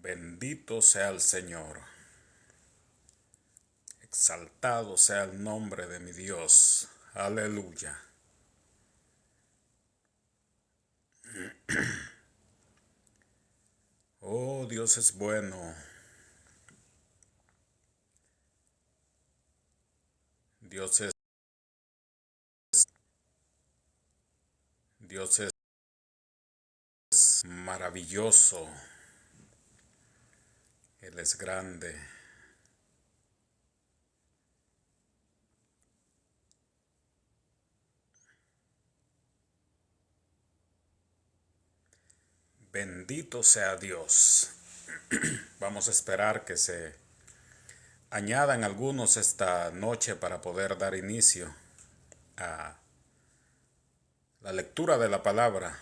Bendito sea el Señor. Exaltado sea el nombre de mi Dios. Aleluya. Oh, Dios es bueno. Dios es, Dios es maravilloso. Él es grande. Bendito sea Dios. Vamos a esperar que se añadan algunos esta noche para poder dar inicio a la lectura de la palabra.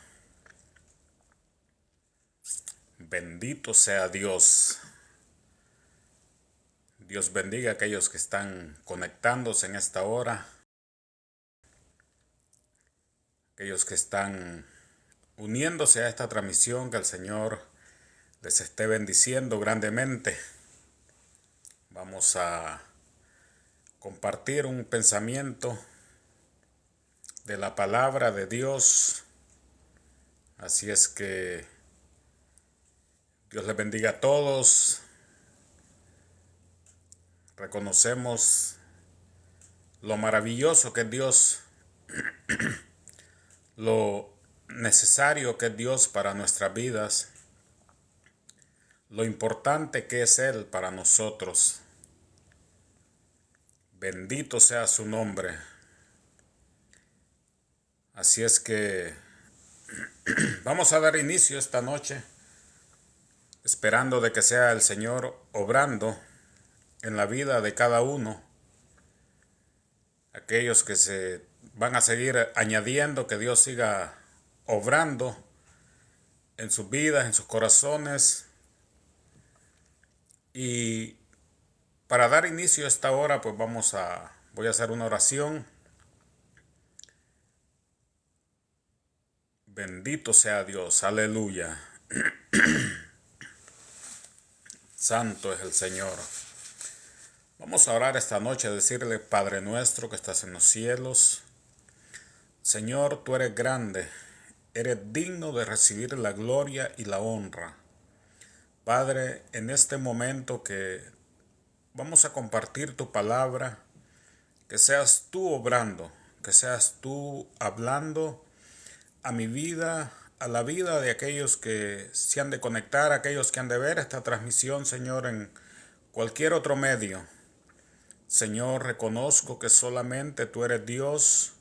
Bendito sea Dios. Dios bendiga a aquellos que están conectándose en esta hora, aquellos que están uniéndose a esta transmisión, que el Señor les esté bendiciendo grandemente. Vamos a compartir un pensamiento de la palabra de Dios. Así es que Dios les bendiga a todos. Reconocemos lo maravilloso que es Dios, lo necesario que es Dios para nuestras vidas, lo importante que es Él para nosotros. Bendito sea su nombre. Así es que vamos a dar inicio esta noche, esperando de que sea el Señor obrando en la vida de cada uno. Aquellos que se van a seguir añadiendo, que Dios siga obrando en sus vidas, en sus corazones. Y para dar inicio a esta hora, pues voy a hacer una oración. Bendito sea Dios, aleluya. Santo es el Señor. Vamos a orar esta noche, a decirle: Padre nuestro que estás en los cielos, Señor, tú eres grande, eres digno de recibir la gloria y la honra. Padre, en este momento que vamos a compartir tu palabra, que seas tú obrando, que seas tú hablando a mi vida, a la vida de aquellos que se han de conectar, aquellos que han de ver esta transmisión, Señor, en cualquier otro medio. Señor, reconozco que solamente tú eres Dios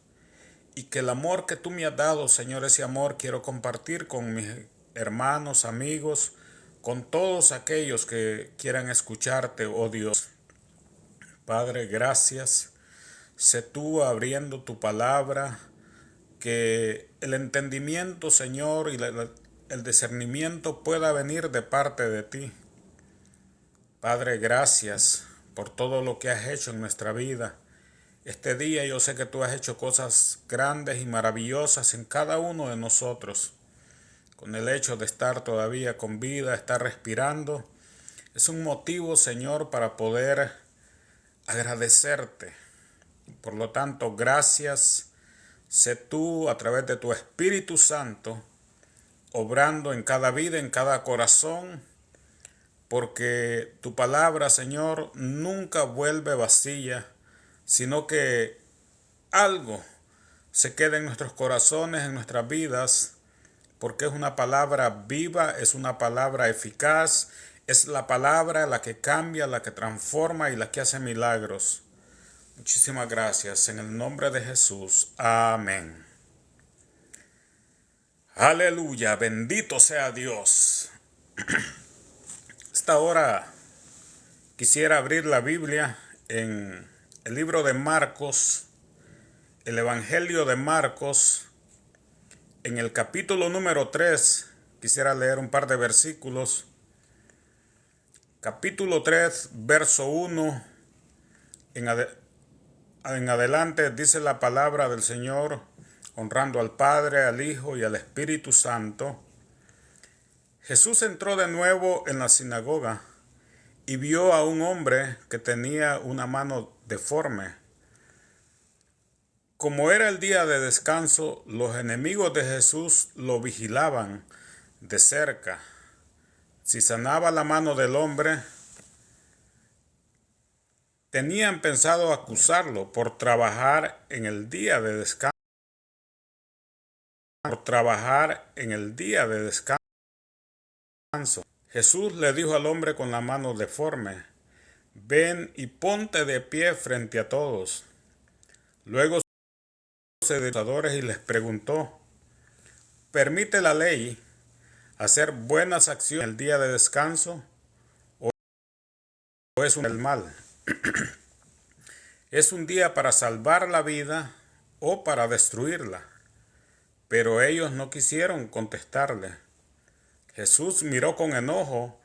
y que el amor que tú me has dado, Señor, ese amor quiero compartir con mis hermanos, amigos, con todos aquellos que quieran escucharte, oh Dios. Padre, gracias. Sé tú abriendo tu palabra, que el entendimiento, Señor, y el discernimiento pueda venir de parte de ti. Padre, gracias por todo lo que has hecho en nuestra vida. Este día yo sé que tú has hecho cosas grandes y maravillosas en cada uno de nosotros. Con el hecho de estar todavía con vida, estar respirando, es un motivo, Señor, para poder agradecerte. Por lo tanto, gracias. Sé tú, a través de tu Espíritu Santo, obrando en cada vida, en cada corazón, porque tu palabra, Señor, nunca vuelve vacía, sino que algo se queda en nuestros corazones, en nuestras vidas, porque es una palabra viva, es una palabra eficaz, es la palabra la que cambia, la que transforma y la que hace milagros. Muchísimas gracias. En el nombre de Jesús. Amén. Aleluya. Bendito sea Dios. Esta hora quisiera abrir la Biblia en el libro de Marcos, el Evangelio de Marcos, en el capítulo número 3. Quisiera leer un par de versículos. Capítulo 3, verso 1. En adelante dice la palabra del Señor, honrando al Padre, al Hijo y al Espíritu Santo. Jesús entró de nuevo en la sinagoga y vio a un hombre que tenía una mano deforme. Como era el día de descanso, los enemigos de Jesús lo vigilaban de cerca. Si sanaba la mano del hombre, tenían pensado acusarlo por trabajar en el día de descanso. Jesús le dijo al hombre con la mano deforme: ven y ponte de pie frente a todos. Luego se dirigió a los acusadores y les preguntó: ¿permite la ley hacer buenas acciones en el día de descanso o es un día del mal? ¿Es un día para salvar la vida o para destruirla? Pero ellos no quisieron contestarle. Jesús miró con enojo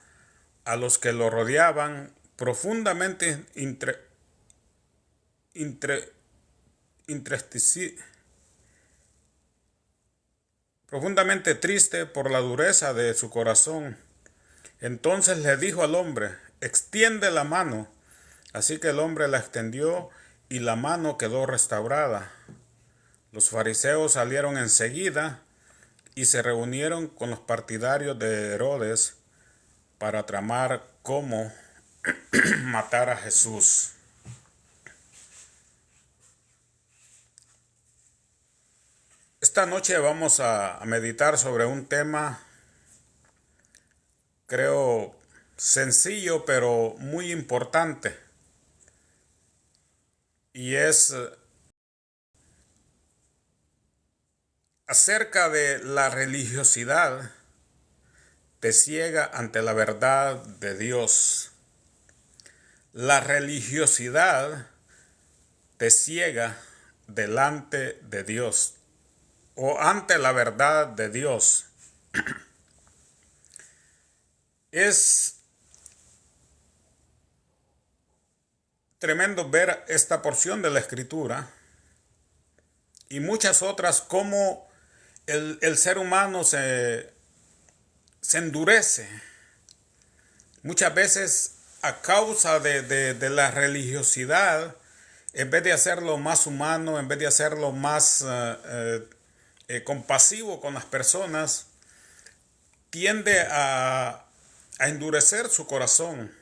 a los que lo rodeaban, profundamente triste por la dureza de su corazón. Entonces le dijo al hombre: extiende la mano. Así que el hombre la extendió y la mano quedó restaurada. Los fariseos salieron enseguida y se reunieron con los partidarios de Herodes para tramar cómo matar a Jesús. Esta noche vamos a meditar sobre un tema, creo, sencillo pero muy importante, y es acerca de la religiosidad te ciega ante la verdad de Dios. La religiosidad te ciega delante de Dios o ante la verdad de Dios. Es tremendo ver esta porción de la Escritura y muchas otras, cómo el ser humano se endurece muchas veces a causa de la religiosidad. En vez de hacerlo más humano, en vez de hacerlo más compasivo con las personas, tiende a endurecer su corazón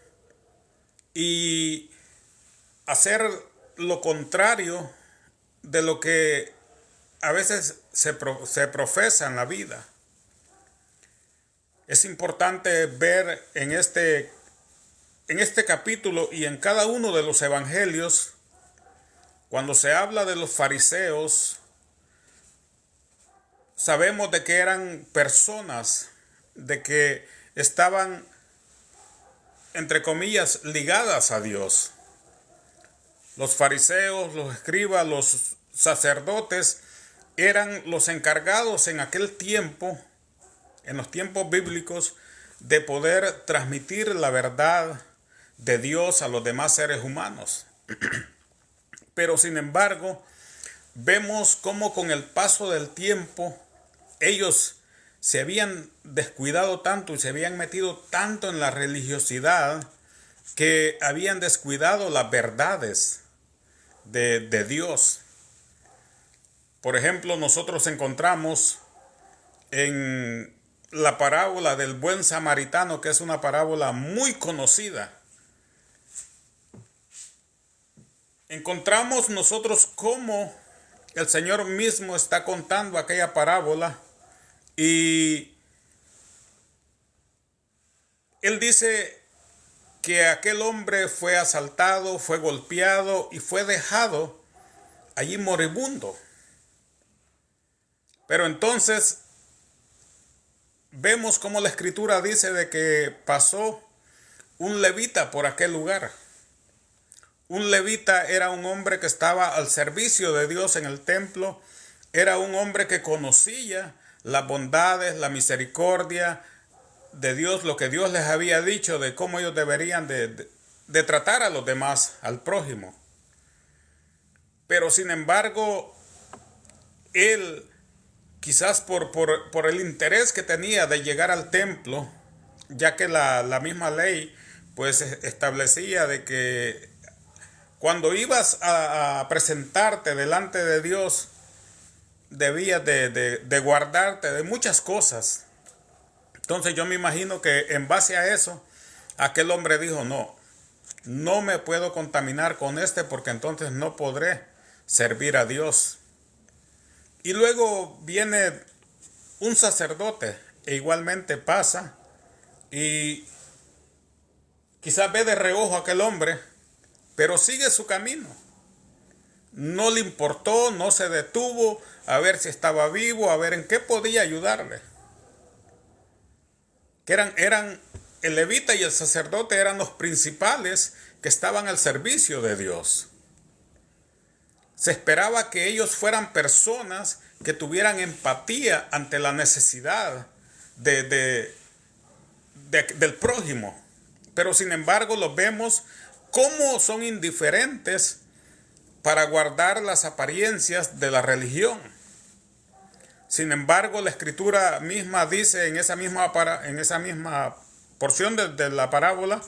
y hacer lo contrario de lo que a veces se profesa en la vida. Es importante ver en este capítulo y en cada uno de los evangelios, cuando se habla de los fariseos, sabemos de que eran personas de que estaban, entre comillas, ligadas a Dios. Los fariseos, los escribas, los sacerdotes eran los encargados en aquel tiempo, en los tiempos bíblicos, de poder transmitir la verdad de Dios a los demás seres humanos. Pero sin embargo, vemos cómo con el paso del tiempo ellos se habían descuidado tanto y se habían metido tanto en la religiosidad que habían descuidado las verdades de Dios. Por ejemplo, nosotros encontramos en la parábola del buen samaritano, que es una parábola muy conocida. Encontramos nosotros cómo el Señor mismo está contando aquella parábola y Él dice que aquel hombre fue asaltado, fue golpeado y fue dejado allí moribundo. Pero entonces vemos cómo la Escritura dice de que pasó un levita por aquel lugar. Un levita era un hombre que estaba al servicio de Dios en el templo. Era un hombre que conocía las bondades, la misericordia de Dios, lo que Dios les había dicho de cómo ellos deberían de tratar a los demás, al prójimo. Pero sin embargo, él quizás por el interés que tenía de llegar al templo, ya que la misma ley pues establecía de que cuando ibas a presentarte delante de Dios, debías de guardarte de muchas cosas. Entonces yo me imagino que en base a eso, aquel hombre dijo, no me puedo contaminar con porque entonces no podré servir a Dios. Y luego viene un sacerdote e igualmente pasa y quizás ve de reojo a aquel hombre, pero sigue su camino. No le importó, no se detuvo a ver si estaba vivo, a ver en qué podía ayudarle. Que eran el levita y el sacerdote eran los principales que estaban al servicio de Dios. Se esperaba que ellos fueran personas que tuvieran empatía ante la necesidad del prójimo. Pero sin embargo los vemos cómo son indiferentes para guardar las apariencias de la religión. Sin embargo, la escritura misma dice en esa misma porción de la parábola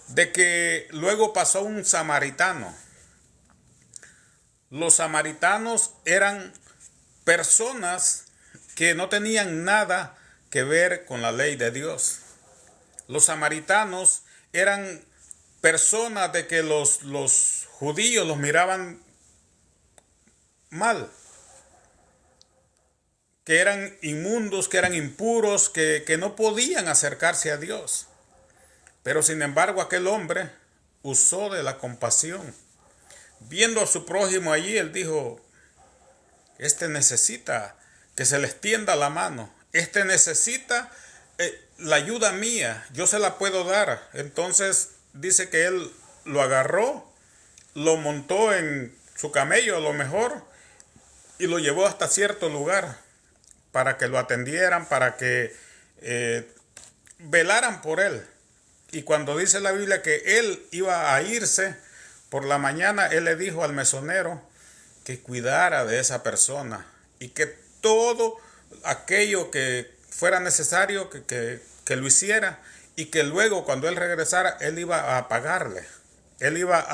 de que luego pasó un samaritano. Los samaritanos eran personas que no tenían nada que ver con la ley de Dios. Los samaritanos eran personas de que los judíos los miraban mal, que eran inmundos, que eran impuros, que no podían acercarse a Dios. Pero sin embargo aquel hombre usó de la compasión. Viendo a su prójimo allí, él dijo, este necesita que se le extienda la mano, este necesita la ayuda mía, yo se la puedo dar. Entonces dice que él lo agarró, lo montó en su camello a lo mejor y lo llevó hasta cierto lugar para que lo atendieran, para que velaran por él. Y cuando dice la Biblia que él iba a irse por la mañana, él le dijo al mesonero que cuidara de esa persona y que todo aquello que fuera necesario que lo hiciera, y que luego cuando él regresara él iba a pagarle, él iba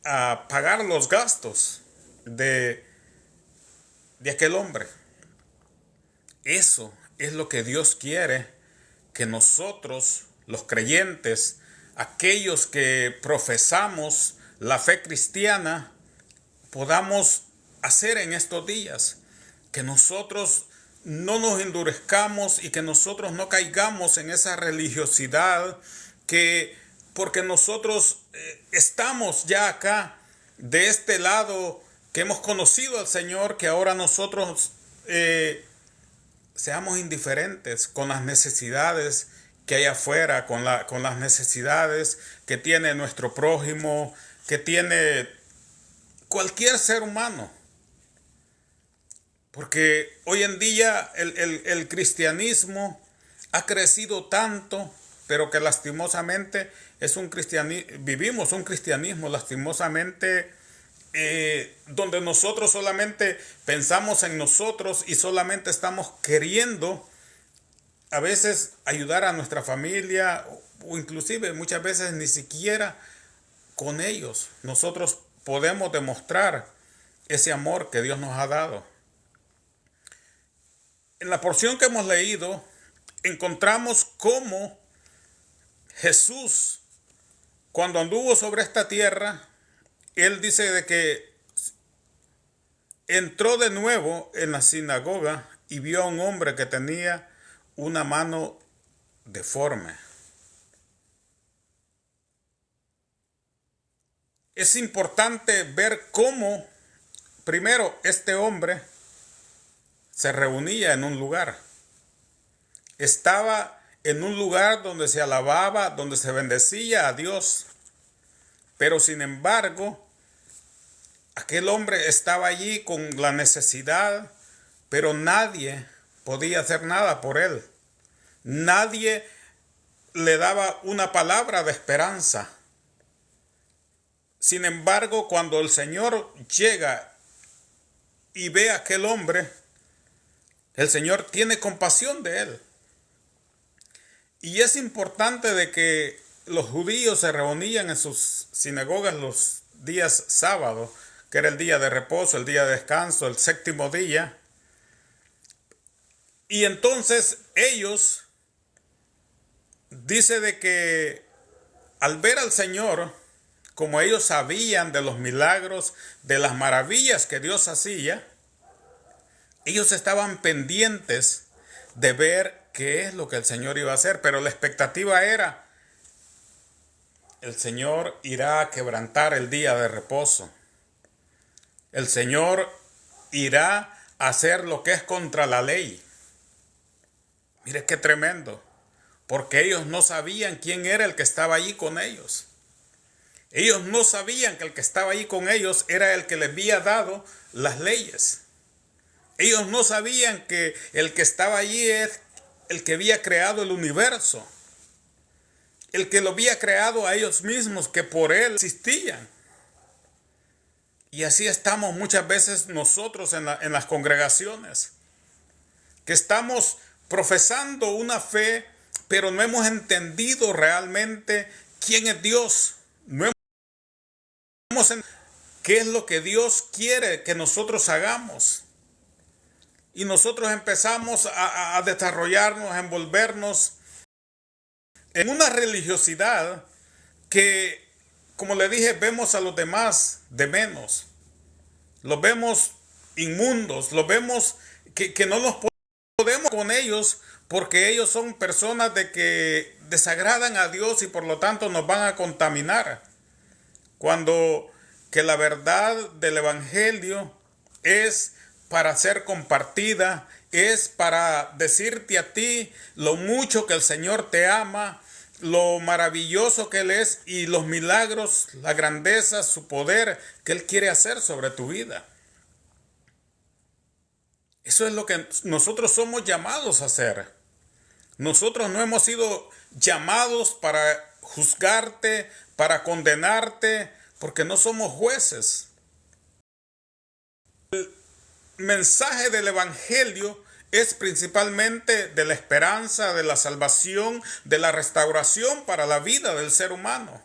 a pagar los gastos de aquel hombre. Eso es lo que Dios quiere que nosotros, los creyentes, aquellos que profesamos la fe cristiana, podamos hacer en estos días. Que nosotros no nos endurezcamos y que nosotros no caigamos en esa religiosidad que porque nosotros estamos ya acá de este lado, que hemos conocido al Señor, que ahora nosotros seamos indiferentes con las necesidades que hay afuera, con las necesidades que tiene nuestro prójimo, que tiene cualquier ser humano. Porque hoy en día el cristianismo ha crecido tanto, pero que lastimosamente vivimos un cristianismo lastimosamente donde nosotros solamente pensamos en nosotros y solamente estamos queriendo a veces ayudar a nuestra familia, o inclusive muchas veces ni siquiera con ellos nosotros podemos demostrar ese amor que Dios nos ha dado. En la porción que hemos leído encontramos cómo Jesús, cuando anduvo sobre esta tierra, él dice de que entró de nuevo en la sinagoga y vio a un hombre que tenía una mano deforme. Es importante ver cómo, primero, este hombre se reunía en un lugar. Estaba en un lugar donde se alababa, donde se bendecía a Dios. Pero sin embargo, aquel hombre estaba allí con la necesidad, pero nadie podía hacer nada por él. Nadie le daba una palabra de esperanza. Sin embargo, cuando el Señor llega y ve a aquel hombre, El Señor tiene compasión de él. Y es importante de que los judíos se reunían en sus sinagogas los días sábados, que era el día de reposo, el día de descanso, el séptimo día. Y entonces ellos, dice de que al ver al Señor, como ellos sabían de los milagros, de las maravillas que Dios hacía, ellos estaban pendientes de ver qué es lo que el Señor iba a hacer, pero la expectativa era, el Señor irá a quebrantar el día de reposo. El Señor irá a hacer lo que es contra la ley. Mire qué tremendo, porque ellos no sabían quién era el que estaba allí con ellos. Ellos no sabían que el que estaba allí con ellos era el que les había dado las leyes. Ellos no sabían que el que estaba allí es el que había creado el universo. El que lo había creado a ellos mismos, que por él existían. Y así estamos muchas veces nosotros en las congregaciones, que estamos profesando una fe, pero no hemos entendido realmente quién es Dios. No hemos entendido qué es lo que Dios quiere que nosotros hagamos. Y nosotros empezamos a desarrollarnos, a envolvernos en una religiosidad que, como le dije, vemos a los demás de menos. Los vemos inmundos, los vemos que no nos podemos con ellos porque ellos son personas de que desagradan a Dios y por lo tanto nos van a contaminar. Cuando que la verdad del Evangelio es para ser compartida, es para decirte a ti lo mucho que el Señor te ama, lo maravilloso que Él es y los milagros, la grandeza, su poder que Él quiere hacer sobre tu vida. Eso es lo que nosotros somos llamados a hacer. Nosotros no hemos sido llamados para juzgarte, para condenarte, porque no somos jueces. El mensaje del Evangelio es principalmente de la esperanza, de la salvación, de la restauración para la vida del ser humano.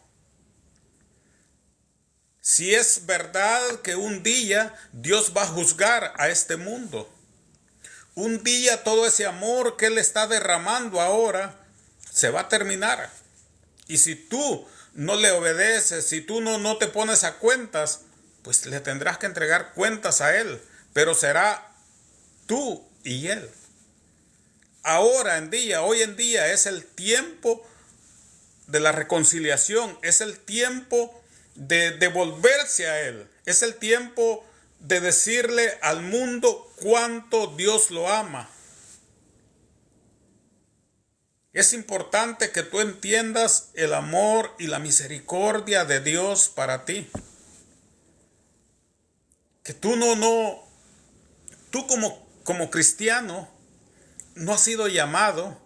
Si es verdad que un día Dios va a juzgar a este mundo, un día todo ese amor que Él está derramando ahora se va a terminar. Y si tú no le obedeces, si tú no te pones a cuentas, pues le tendrás que entregar cuentas a Él. Pero será tú y Él. Hoy en día es el tiempo de la reconciliación, es el tiempo de volverse a Él, es el tiempo de decirle al mundo cuánto Dios lo ama. Es importante que tú entiendas el amor y la misericordia de Dios para ti. Que tú tú como cristiano no has sido llamado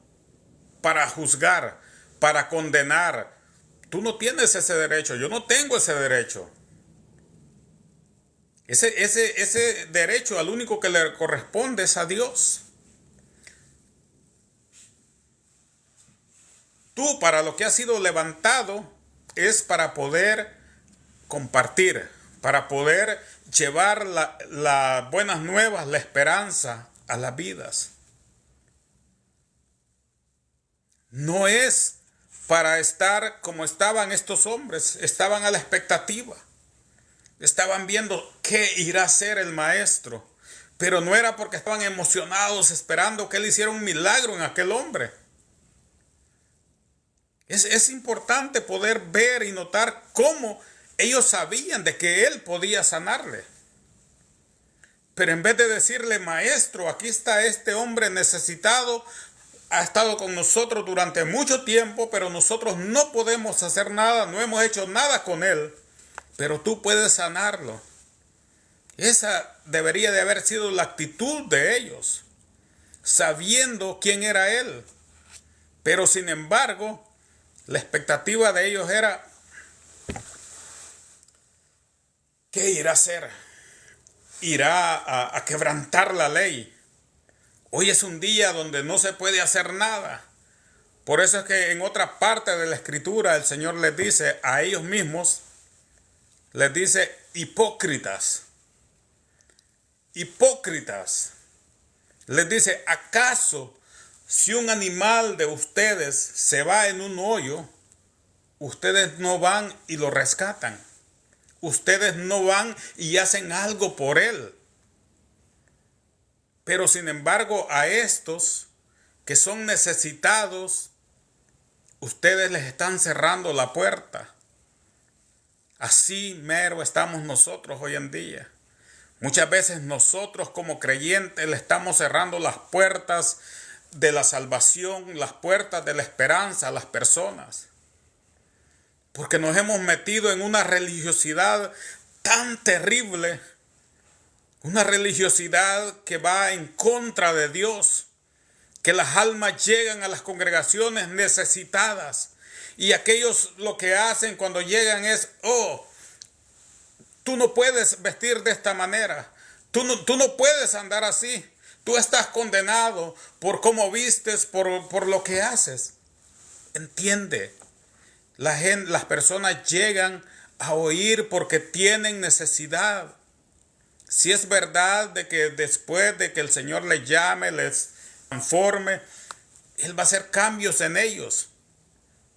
para juzgar, para condenar. Tú no tienes ese derecho, yo no tengo ese derecho. Ese derecho al único que le corresponde es a Dios. Tú para lo que has sido levantado es para poder compartir, para poder llevar las buenas nuevas, la esperanza a las vidas. No es para estar como estaban estos hombres, estaban a la expectativa. Estaban viendo qué irá a hacer el maestro, pero no era porque estaban emocionados esperando que él hiciera un milagro en aquel hombre. Es importante poder ver y notar cómo ellos sabían de que él podía sanarle. Pero en vez de decirle, maestro, aquí está este hombre necesitado, ha estado con nosotros durante mucho tiempo, pero nosotros no podemos hacer nada, no hemos hecho nada con él, pero tú puedes sanarlo. Esa debería de haber sido la actitud de ellos, sabiendo quién era él. Pero sin embargo, la expectativa de ellos era, ¿qué irá a hacer? ¿Irá a quebrantar la ley? Hoy es un día donde no se puede hacer nada. Por eso es que en otra parte de la escritura el Señor les dice a ellos mismos, les dice hipócritas. Hipócritas. Les dice, ¿acaso si un animal de ustedes se va en un hoyo, ustedes no van y lo rescatan? Ustedes no van y hacen algo por él. Pero sin embargo, a estos que son necesitados, ustedes les están cerrando la puerta. Así mero estamos nosotros hoy en día. Muchas veces nosotros como creyentes le estamos cerrando las puertas de la salvación, las puertas de la esperanza a las personas. Porque nos hemos metido en una religiosidad tan terrible, una religiosidad que va en contra de Dios, que las almas llegan a las congregaciones necesitadas y aquellos lo que hacen cuando llegan es, tú no puedes vestir de esta manera, tú no puedes andar así, tú estás condenado por cómo vistes, por lo que haces. Entiende, las personas llegan a oír porque tienen necesidad. Si es verdad de que después de que el Señor les llame, les transforme, Él va a hacer cambios en ellos.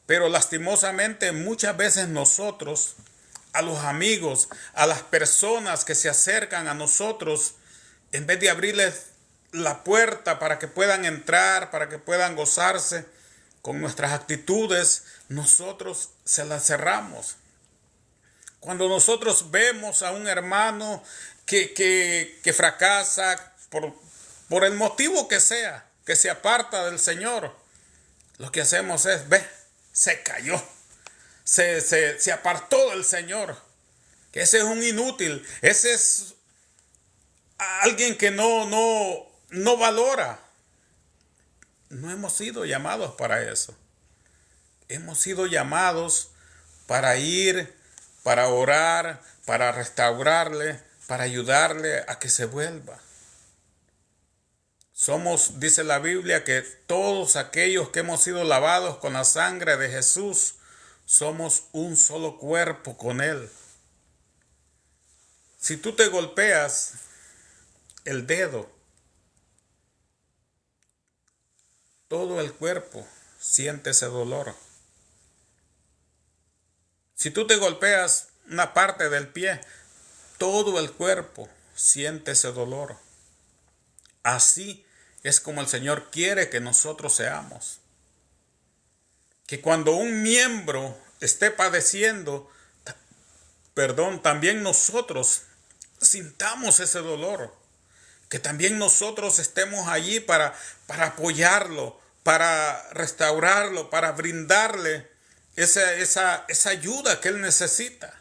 Pero lastimosamente muchas veces nosotros, a los amigos, a las personas que se acercan a nosotros, en vez de abrirles la puerta para que puedan entrar, para que puedan gozarse, con nuestras actitudes, nosotros se las cerramos. Cuando nosotros vemos a un hermano que fracasa por el motivo que sea, que se aparta del Señor, lo que hacemos es, se cayó, se apartó del Señor, que ese es un inútil, ese es alguien que no valora. No hemos sido llamados para eso. Hemos sido llamados para ir, para orar, para restaurarle, para ayudarle a que se vuelva. Somos, dice la Biblia, que todos aquellos que hemos sido lavados con la sangre de Jesús, somos un solo cuerpo con Él. Si tú te golpeas el dedo, todo el cuerpo siente ese dolor. Si tú te golpeas una parte del pie, todo el cuerpo siente ese dolor. Así es como el Señor quiere que nosotros seamos. Que cuando un miembro esté padeciendo, también nosotros sintamos ese dolor. Que también nosotros estemos allí para apoyarlo, para restaurarlo, para brindarle esa ayuda que él necesita.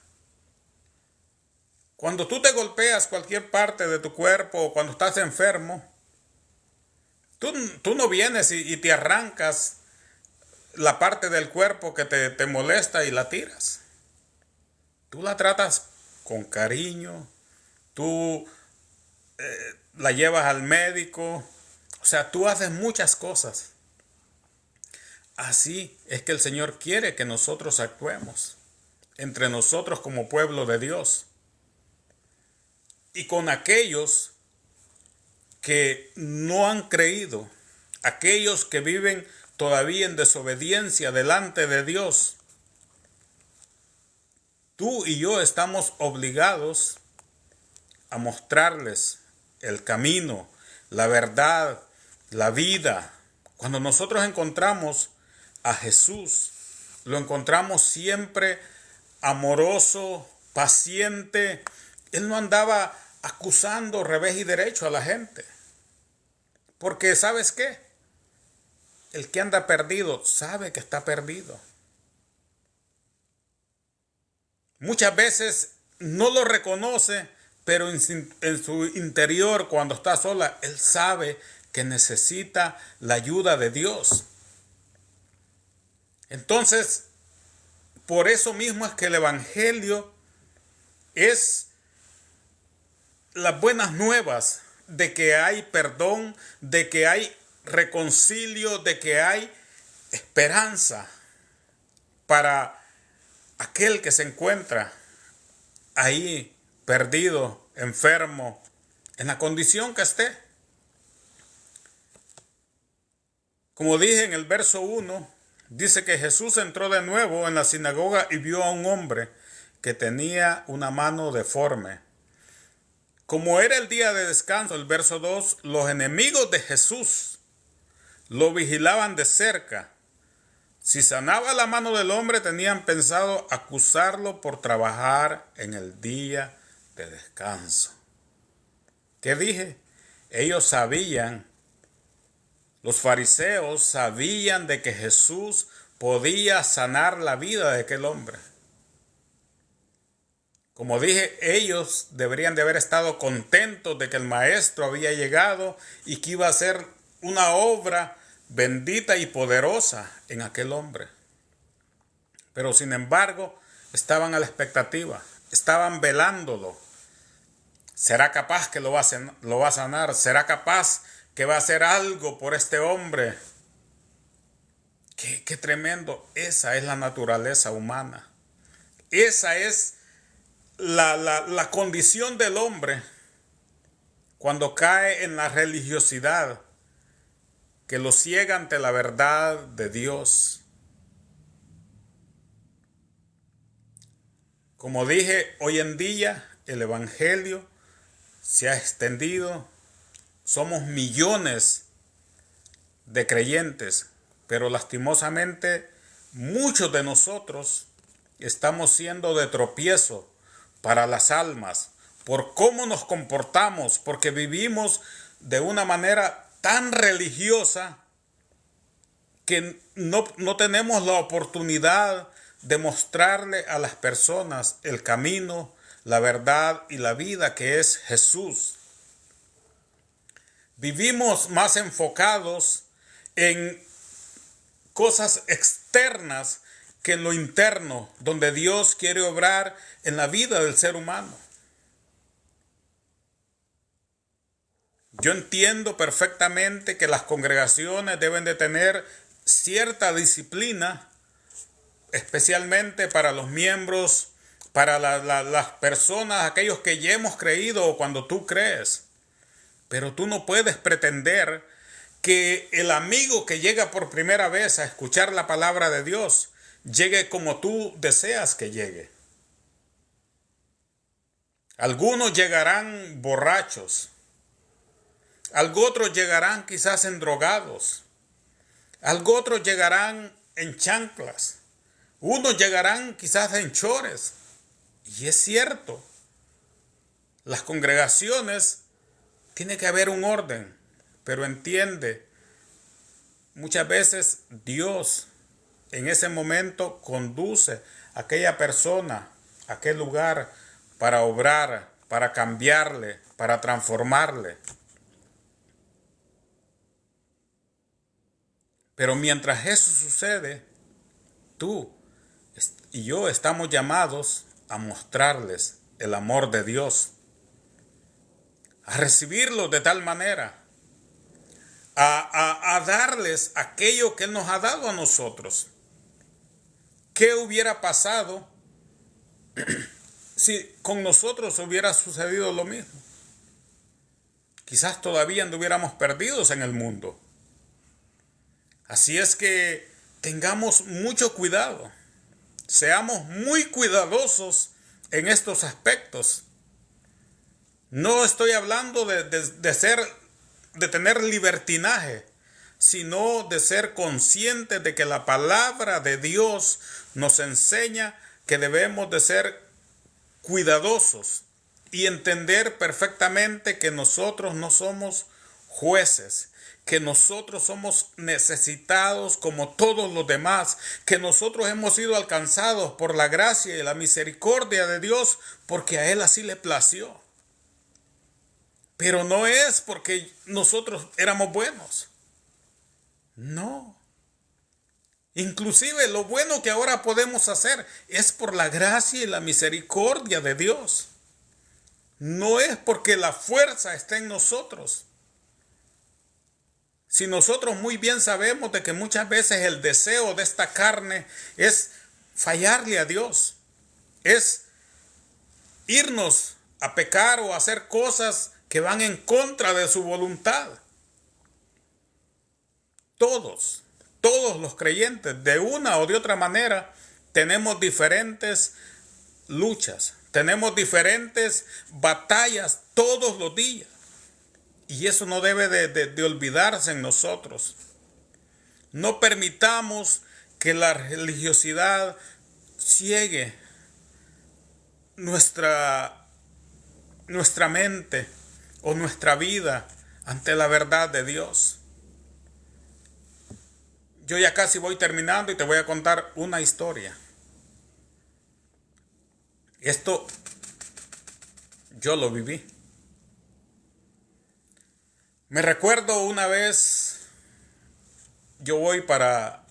Cuando tú te golpeas cualquier parte de tu cuerpo o cuando estás enfermo, tú no vienes y te arrancas la parte del cuerpo que te molesta y la tiras. Tú la tratas con cariño, tú la llevas al médico, o sea, tú haces muchas cosas. Así es que el Señor quiere que nosotros actuemos entre nosotros como pueblo de Dios y con aquellos que no han creído, aquellos que viven todavía en desobediencia delante de Dios. Tú y yo estamos obligados a mostrarles el camino, la verdad, la vida. Cuando nosotros encontramos a Jesús, lo encontramos siempre amoroso, paciente. Él no andaba acusando revés y derecho a la gente. Porque ¿sabes qué? El que anda perdido sabe que está perdido. Muchas veces no lo reconoce, pero en su interior, cuando está sola, él sabe que necesita la ayuda de Dios. Entonces, por eso mismo es que el Evangelio es las buenas nuevas, de que hay perdón, de que hay reconcilio, de que hay esperanza para aquel que se encuentra ahí perdido, enfermo, en la condición que esté. Como dije en el verso 1, dice que Jesús entró de nuevo en la sinagoga y vio a un hombre que tenía una mano deforme. Como era el día de descanso, el verso 2, los enemigos de Jesús lo vigilaban de cerca. Si sanaba la mano del hombre, tenían pensado acusarlo por trabajar en el día de descanso. ¿Qué dije? Ellos sabían, los fariseos sabían de que Jesús podía sanar la vida de aquel hombre. Como dije, ellos deberían de haber estado contentos de que el maestro había llegado y que iba a hacer una obra bendita y poderosa en aquel hombre. Pero sin embargo, estaban a la expectativa, estaban velándolo. ¿Será capaz que lo va a sanar? ¿Será capaz que va a hacer algo por este hombre? Qué tremendo. Esa es la naturaleza humana. Esa es la condición del hombre cuando cae en la religiosidad que lo ciega ante la verdad de Dios. Como dije, hoy en día el evangelio se ha extendido. Somos millones de creyentes, pero lastimosamente muchos de nosotros estamos siendo de tropiezo para las almas por cómo nos comportamos, porque vivimos de una manera tan religiosa que no tenemos la oportunidad de mostrarle a las personas el camino, la verdad y la vida que es Jesús. Vivimos más enfocados en cosas externas que en lo interno, donde Dios quiere obrar en la vida del ser humano. Yo entiendo perfectamente que las congregaciones deben de tener cierta disciplina, especialmente para los miembros, para las personas, aquellos que ya hemos creído o cuando tú crees. Pero tú no puedes pretender que el amigo que llega por primera vez a escuchar la palabra de Dios llegue como tú deseas que llegue. Algunos llegarán borrachos, otros llegarán quizás endrogados, otros llegarán en chanclas, unos llegarán quizás en chores. Y es cierto, las congregaciones tiene que haber un orden, pero entiende, muchas veces Dios en ese momento conduce a aquella persona, a aquel lugar, para obrar, para cambiarle, para transformarle. Pero mientras eso sucede, tú y yo estamos llamados a mostrarles el amor de Dios, a recibirlo de tal manera, a darles aquello que Él nos ha dado a nosotros. ¿Qué hubiera pasado si con nosotros hubiera sucedido lo mismo? Quizás todavía anduviéramos perdidos en el mundo. Así es que tengamos mucho cuidado, seamos muy cuidadosos en estos aspectos. No estoy hablando de tener libertinaje, sino de ser conscientes de que la palabra de Dios nos enseña que debemos de ser cuidadosos y entender perfectamente que nosotros no somos jueces, que nosotros somos necesitados como todos los demás, que nosotros hemos sido alcanzados por la gracia y la misericordia de Dios porque a Él así le plació. Pero no es porque nosotros éramos buenos. No. Inclusive lo bueno que ahora podemos hacer es por la gracia y la misericordia de Dios. no es porque la fuerza esté en nosotros. Si nosotros muy bien sabemos de que muchas veces el deseo de esta carne es fallarle a Dios, es irnos a pecar o a hacer cosas que van en contra de su voluntad. Todos los creyentes, de una o de otra manera, tenemos diferentes luchas, tenemos diferentes batallas todos los días. Y eso no debe de olvidarse en nosotros. No permitamos que la religiosidad ciegue nuestra mente o nuestra vida ante la verdad de Dios. Yo ya casi voy terminando y te voy a contar una historia. Esto yo lo viví. Me recuerdo una vez, yo voy para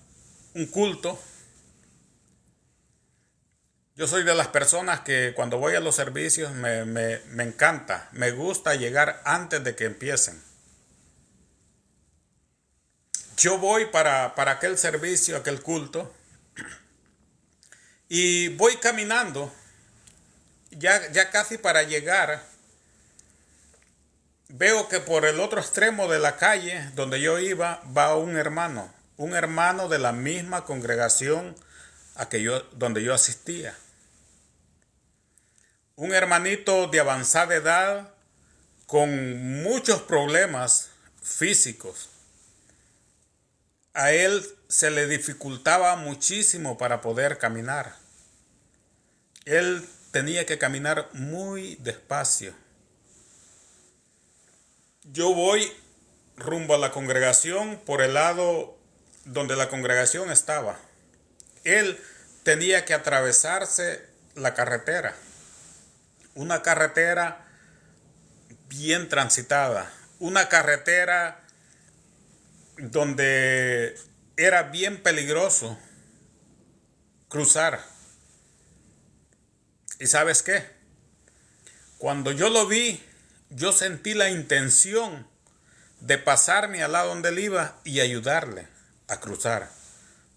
un culto. Yo soy de las personas que cuando voy a los servicios me encanta, me gusta llegar antes de que empiecen. Yo voy para aquel servicio, aquel culto, y voy caminando, ya casi para llegar. Veo que por el otro extremo de la calle donde yo iba va un hermano de la misma congregación donde yo asistía. Un hermanito de avanzada edad con muchos problemas físicos. A él se le dificultaba muchísimo para poder caminar. Él tenía que caminar muy despacio. Yo voy rumbo a la congregación por el lado donde la congregación estaba. Él tenía que atravesarse la carretera. Una carretera bien transitada. Una carretera donde era bien peligroso cruzar. ¿Y sabes qué? Cuando yo lo vi, yo sentí la intención de pasarme al lado donde él iba y ayudarle a cruzar,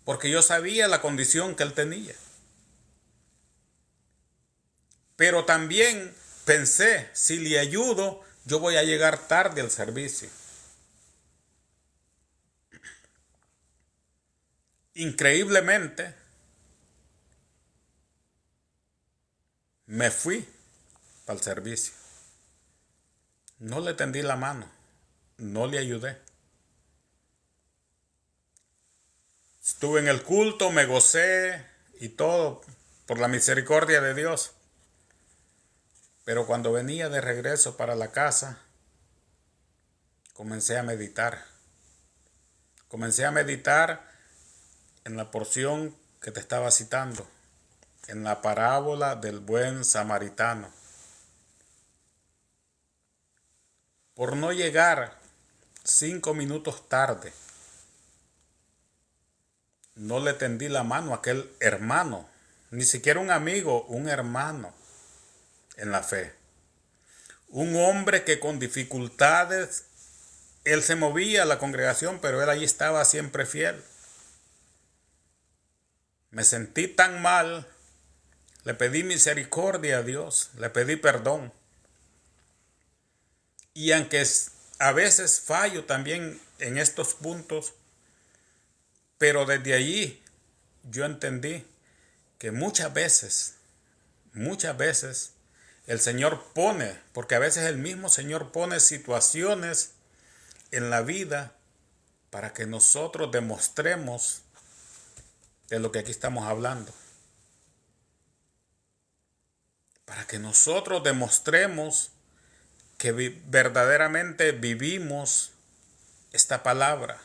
porque yo sabía la condición que él tenía. Pero también pensé, si le ayudo, yo voy a llegar tarde al servicio. Increíblemente, me fui para el servicio. No le tendí la mano, no le ayudé. Estuve en el culto, me gocé y todo por la misericordia de Dios. Pero cuando venía de regreso para la casa, comencé a meditar. Comencé a meditar en la porción que te estaba citando, en la parábola del buen samaritano. Por no llegar 5 minutos tarde, no le tendí la mano a aquel hermano, ni siquiera un amigo, un hermano en la fe. Un hombre que con dificultades, él se movía a la congregación, pero él allí estaba siempre fiel. Me sentí tan mal, le pedí misericordia a Dios, le pedí perdón. Y aunque a veces fallo también en estos puntos, pero desde allí yo entendí que muchas veces el Señor pone, porque a veces el mismo Señor pone situaciones en la vida para que nosotros demostremos de lo que aquí estamos hablando. Para que nosotros demostremos que verdaderamente vivimos esta palabra.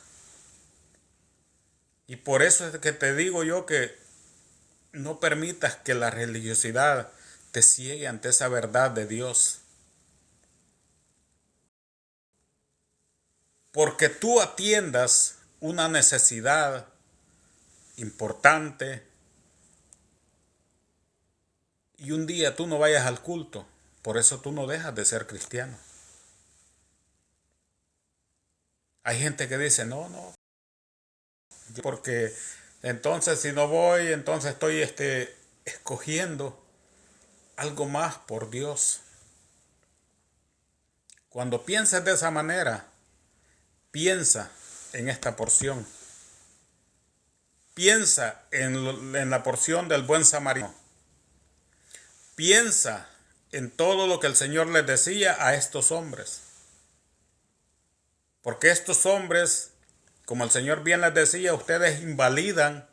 Y por eso es que te digo yo que no permitas que la religiosidad te ciegue ante esa verdad de Dios. Porque tú atiendas una necesidad importante y un día tú no vayas al culto, por eso tú no dejas de ser cristiano. Hay gente que dice, no, porque entonces si no voy, entonces estoy escogiendo algo más por Dios. Cuando pienses de esa manera, piensa en esta porción. Piensa en la porción del buen samaritano. Piensa en todo lo que el Señor les decía a estos hombres. Porque estos hombres, como el Señor bien les decía, ustedes invalidan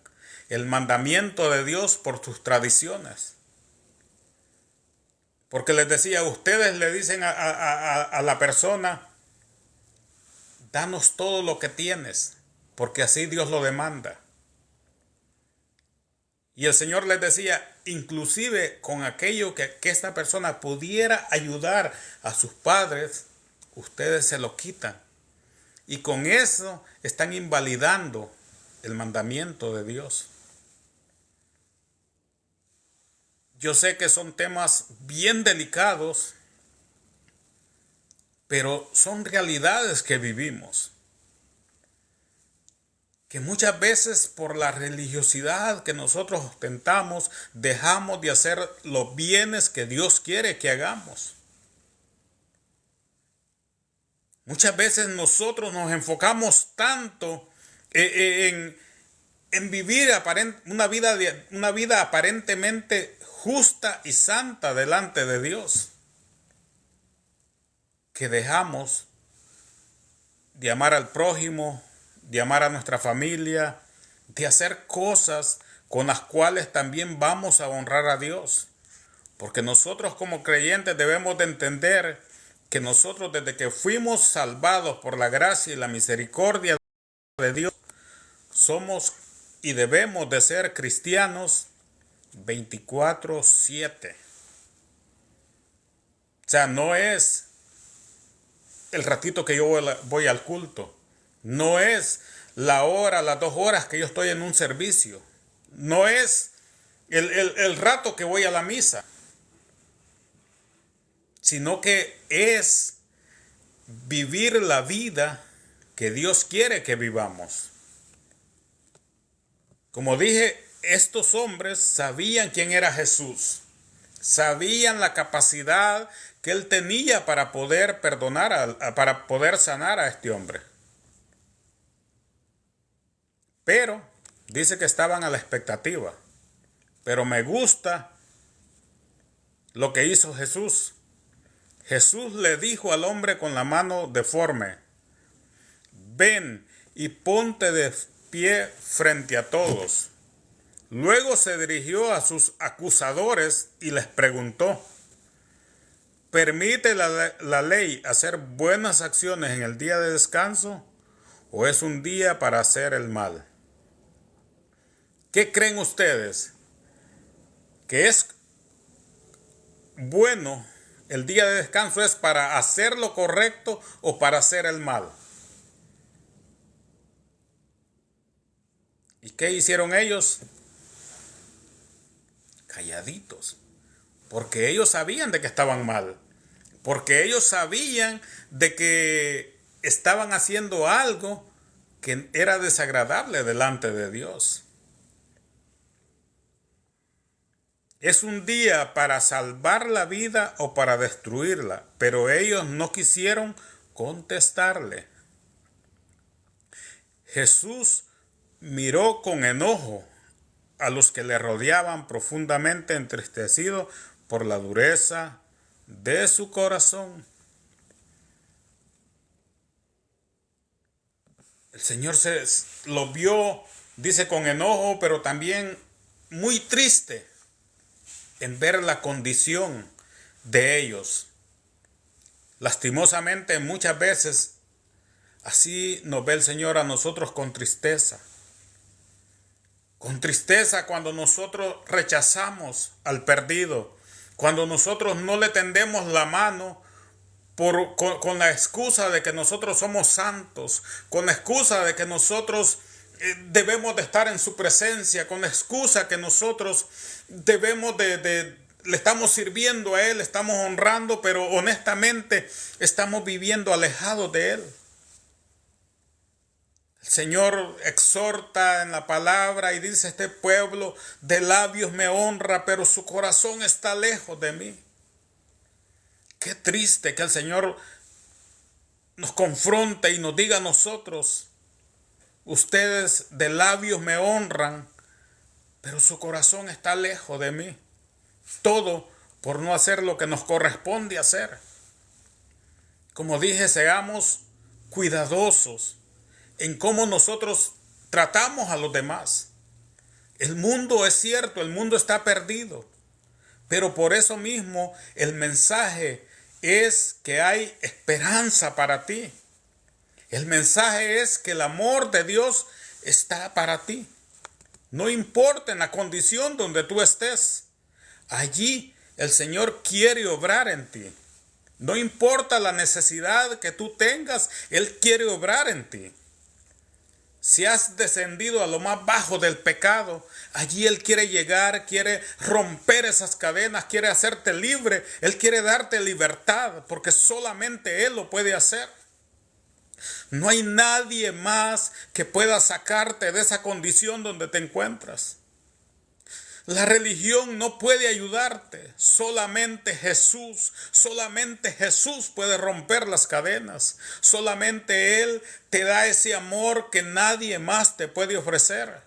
el mandamiento de Dios por sus tradiciones. Porque les decía, ustedes le dicen a la persona, danos todo lo que tienes, porque así Dios lo demanda. Y el Señor les decía, inclusive con aquello que esta persona pudiera ayudar a sus padres, ustedes se lo quitan. Y con eso están invalidando el mandamiento de Dios. Yo sé que son temas bien delicados, pero son realidades que vivimos. Que muchas veces por la religiosidad que nosotros ostentamos, dejamos de hacer los bienes que Dios quiere que hagamos. Muchas veces nosotros nos enfocamos tanto en vivir una vida aparentemente justa y santa delante de Dios, que dejamos de amar al prójimo, de amar a nuestra familia, de hacer cosas con las cuales también vamos a honrar a Dios. Porque nosotros como creyentes debemos de entender que nosotros desde que fuimos salvados por la gracia y la misericordia de Dios, somos y debemos de ser cristianos 24/7. O sea, no es el ratito que yo voy al culto. No es la hora, las 2 horas que yo estoy en un servicio. No es el rato que voy a la misa. Sino que es vivir la vida que Dios quiere que vivamos. Como dije, estos hombres sabían quién era Jesús. Sabían la capacidad que él tenía para poder perdonar, para poder sanar a este hombre. Pero dice que estaban a la expectativa. Pero me gusta lo que hizo Jesús. Jesús le dijo al hombre con la mano deforme, ven y ponte de pie frente a todos. Luego se dirigió a sus acusadores y les preguntó, ¿permite la ley hacer buenas acciones en el día de descanso o es un día para hacer el mal? ¿Qué creen ustedes? ¿Que es bueno el día de descanso es para hacer lo correcto o para hacer el mal? ¿Y qué hicieron ellos? Calladitos. Porque ellos sabían de que estaban mal. Porque ellos sabían de que estaban haciendo algo que era desagradable delante de Dios. Es un día para salvar la vida o para destruirla, pero ellos no quisieron contestarle. Jesús miró con enojo a los que le rodeaban, profundamente entristecido por la dureza de su corazón. El Señor lo vio, dice, con enojo, pero también muy triste en ver la condición de ellos. Lastimosamente, muchas veces así nos ve el Señor a nosotros con tristeza. Con tristeza cuando nosotros rechazamos al perdido, cuando nosotros no le tendemos la mano con la excusa de que nosotros somos santos, con la excusa de que nosotros debemos de estar en su presencia, con la excusa que nosotros debemos de le estamos sirviendo a Él, estamos honrando, pero honestamente estamos viviendo alejados de Él. El Señor exhorta en la palabra y dice: este pueblo de labios me honra, pero su corazón está lejos de mí. Qué triste que el Señor nos confronte y nos diga a nosotros: ustedes de labios me honran, pero su corazón está lejos de mí. Todo por no hacer lo que nos corresponde hacer. Como dije, seamos cuidadosos en cómo nosotros tratamos a los demás. El mundo, es cierto, el mundo está perdido, pero por eso mismo el mensaje es que hay esperanza para ti. El mensaje es que el amor de Dios está para ti. No importa en la condición donde tú estés, allí el Señor quiere obrar en ti. No importa la necesidad que tú tengas, Él quiere obrar en ti. Si has descendido a lo más bajo del pecado, allí Él quiere llegar, quiere romper esas cadenas, quiere hacerte libre. Él quiere darte libertad, porque solamente Él lo puede hacer. No hay nadie más que pueda sacarte de esa condición donde te encuentras. La religión no puede ayudarte. Solamente Jesús puede romper las cadenas. Solamente Él te da ese amor que nadie más te puede ofrecer.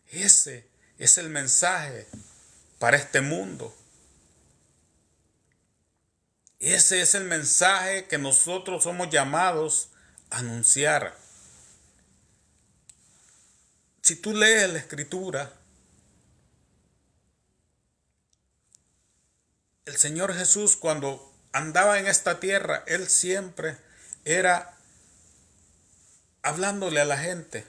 Ese es el mensaje para este mundo. Ese es el mensaje que nosotros somos llamados a anunciar. Si tú lees la Escritura, el Señor Jesús, cuando andaba en esta tierra, Él siempre era hablándole a la gente